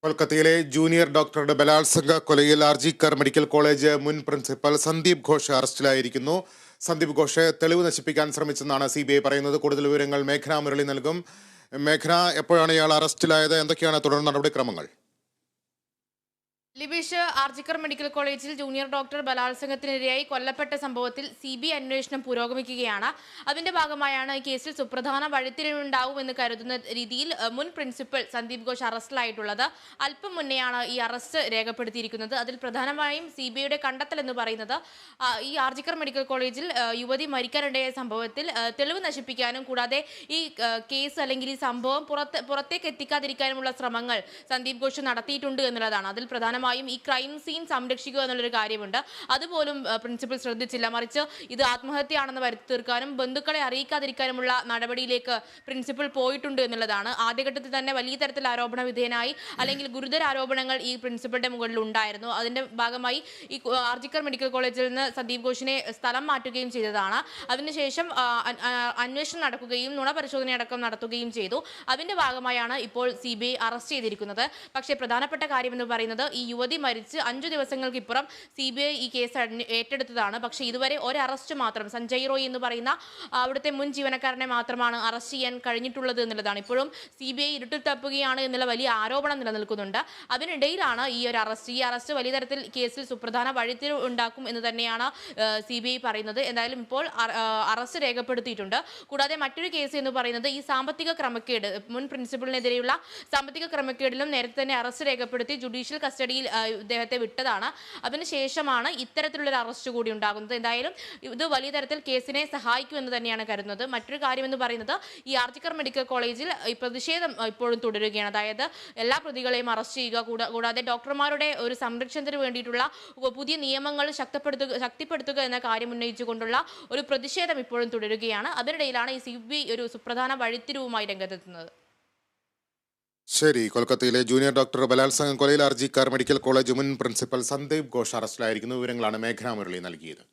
കൊൽക്കത്തയിലെ ജൂനിയർ ഡോക്ടറുടെ ബലാത്സംഗ കൊലയിൽ ആർജിക്കർ മെഡിക്കൽ കോളേജ് മുൻ പ്രിൻസിപ്പൽ സന്ദീപ് ഘോഷ് അറസ്റ്റിലായിരിക്കുന്നു. സന്ദീപ് ഘോഷ് തെളിവ് നശിപ്പിക്കാൻ ശ്രമിച്ചെന്നാണ് CBI പറയുന്നത്. കൂടുതൽ വിവരങ്ങൾ മേഘന മുരളി നൽകും. മേഘന, എപ്പോഴാണ് ഇയാൾ അറസ്റ്റിലായത്? എന്തൊക്കെയാണ് തുടർ നടപടിക്രമങ്ങൾ? ലിബീഷ്, ആർജിക്കർ മെഡിക്കൽ കോളേജിൽ ജൂനിയർ ഡോക്ടർ ബലാത്സംഗത്തിനിരയായി കൊല്ലപ്പെട്ട സംഭവത്തിൽ CBI അന്വേഷണം പുരോഗമിക്കുകയാണ്. അതിന്റെ ഭാഗമായാണ് ഈ കേസിൽ സുപ്രധാന വഴിത്തിരിവുണ്ടാവുമെന്ന് കരുതുന്ന രീതിയിൽ മുൻ പ്രിൻസിപ്പൽ സന്ദീപ് ഘോഷ് അറസ്റ്റിലായിട്ടുള്ളത്. അല്പം മുന്നെയാണ് ഈ അറസ്റ്റ് രേഖപ്പെടുത്തിയിരിക്കുന്നത്. അതിൽ പ്രധാനമായും CBIയുടെ കണ്ടെത്തൽ എന്ന് പറയുന്നത് ഈ ആർജിക്കർ മെഡിക്കൽ കോളേജിൽ യുവതി മരിക്കാനിടയായ സംഭവത്തിൽ തെളിവ് നശിപ്പിക്കാനും കൂടാതെ ഈ കേസ് അല്ലെങ്കിൽ ഈ സംഭവം പുറത്തേക്ക് എത്തിക്കാതിരിക്കാനുമുള്ള ശ്രമങ്ങൾ സന്ദീപ് ഘോഷ് നടത്തിയിട്ടുണ്ട് എന്നുള്ളതാണ്. അതിൽ പ്രധാനമായും ഈ ക്രൈം സീൻ സംരക്ഷിക്കുക എന്നുള്ളൊരു കാര്യമുണ്ട്. അതുപോലും പ്രിൻസിപ്പൽ ശ്രദ്ധിച്ചില്ല. മറിച്ച് ഇത് ആത്മഹത്യയാണെന്ന് വരുത്തി തീർക്കാനും ബന്ധുക്കളെ അറിയിക്കാതിരിക്കാനുമുള്ള നടപടിയിലേക്ക് പ്രിൻസിപ്പൽ പോയിട്ടുണ്ട് എന്നുള്ളതാണ്. ആദ്യഘട്ടത്തിൽ തന്നെ വലിയ തരത്തിൽ ആരോപണ വിധേയനായി അല്ലെങ്കിൽ ഗുരുതര ആരോപണങ്ങൾ ഈ പ്രിൻസിപ്പളുടെ മുകളിൽ ഉണ്ടായിരുന്നു. അതിന്റെ ഭാഗമായി ഈ ആർജിക്കർ മെഡിക്കൽ കോളേജിൽ നിന്ന് സന്ദീപ് ഘോഷിനെ സ്ഥലം മാറ്റുകയും ചെയ്തതാണ്. അതിനുശേഷം അന്വേഷണം നടക്കുകയും നുണപരിശോധന അടക്കം നടത്തുകയും ചെയ്തു. അതിന്റെ ഭാഗമായാണ് ഇപ്പോൾ CBI അറസ്റ്റ് ചെയ്തിരിക്കുന്നത്. പക്ഷേ പ്രധാനപ്പെട്ട കാര്യമെന്ന് പറയുന്നത് ഈ യുവതി മരിച്ച് 5 ദിവസങ്ങൾക്ക് ഇപ്പുറം CBI ഈ കേസ് ഏറ്റെടുത്തതാണ്. പക്ഷേ ഇതുവരെ ഒരു അറസ്റ്റ് മാത്രം, സഞ്ജയ് റോയ് എന്ന് പറയുന്ന അവിടുത്തെ മുൻ ജീവനക്കാരനെ മാത്രമാണ് അറസ്റ്റ് ചെയ്യാൻ കഴിഞ്ഞിട്ടുള്ളത് എന്നുള്ളതാണ്. ഇപ്പോഴും CBI ഇരുട്ടിൽ തപ്പുകയാണ് എന്നുള്ള വലിയ ആരോപണം നിലനിൽക്കുന്നുണ്ട്. അതിനിടയിലാണ് ഈ അറസ്റ്റ് വലിയ തരത്തിൽ കേസിൽ സുപ്രധാന വഴിത്തിരിവ് ഉണ്ടാക്കും എന്ന് തന്നെയാണ് CBI പറയുന്നത്. എന്തായാലും ഇപ്പോൾ അറസ്റ്റ് രേഖപ്പെടുത്തിയിട്ടുണ്ട്. കൂടാതെ മറ്റൊരു കേസ് എന്ന് പറയുന്നത് ഈ സാമ്പത്തിക ക്രമക്കേട്, മുൻ പ്രിൻസിപ്പലിനെതിരെയുള്ള സാമ്പത്തിക ക്രമക്കേടിലും നേരത്തെ തന്നെ അറസ്റ്റ് രേഖപ്പെടുത്തി ജുഡീഷ്യൽ കസ്റ്റഡിയിൽ ഇദ്ദേഹത്തെ വിട്ടതാണ്. അതിനുശേഷമാണ് ഇത്തരത്തിലുള്ളൊരു അറസ്റ്റ് കൂടി ഉണ്ടാകുന്നത്. എന്തായാലും ഇത് വലിയ തരത്തിൽ കേസിനെ സഹായിക്കുമെന്ന് തന്നെയാണ് കരുതുന്നത്. മറ്റൊരു കാര്യമെന്ന് പറയുന്നത് ഈ ആർജിക്കർ മെഡിക്കൽ കോളേജിൽ ഈ പ്രതിഷേധം ഇപ്പോഴും തുടരുകയാണ്. അതായത് എല്ലാ പ്രതികളെയും അറസ്റ്റ് ചെയ്യുക, കൂടാതെ ഡോക്ടർമാരുടെ ഒരു സംരക്ഷണത്തിന് വേണ്ടിയിട്ടുള്ള പുതിയ നിയമങ്ങൾ ശക്തിപ്പെടുത്തുക എന്ന കാര്യം ഉന്നയിച്ചുകൊണ്ടുള്ള ഒരു പ്രതിഷേധം ഇപ്പോഴും തുടരുകയാണ്. അതിനിടയിലാണ് ഈ CBI ഒരു സുപ്രധാന വഴിത്തിരിവുമായി രംഗത്തെത്തുന്നത്. ശരി, കൊൽക്കത്തയിലെ ജൂനിയർ ഡോക്ടർ ബലാത്സംഗ കൊലയിൽ ആർജിക്കർ മെഡിക്കൽ കോളേജ് മുൻ പ്രിൻസിപ്പൽ സന്ദീപ് ഘോഷ് അറസ്റ്റിലായിരിക്കുന്നു. വിവരങ്ങളാണ് മേഘന മുരളി നൽകിയത്.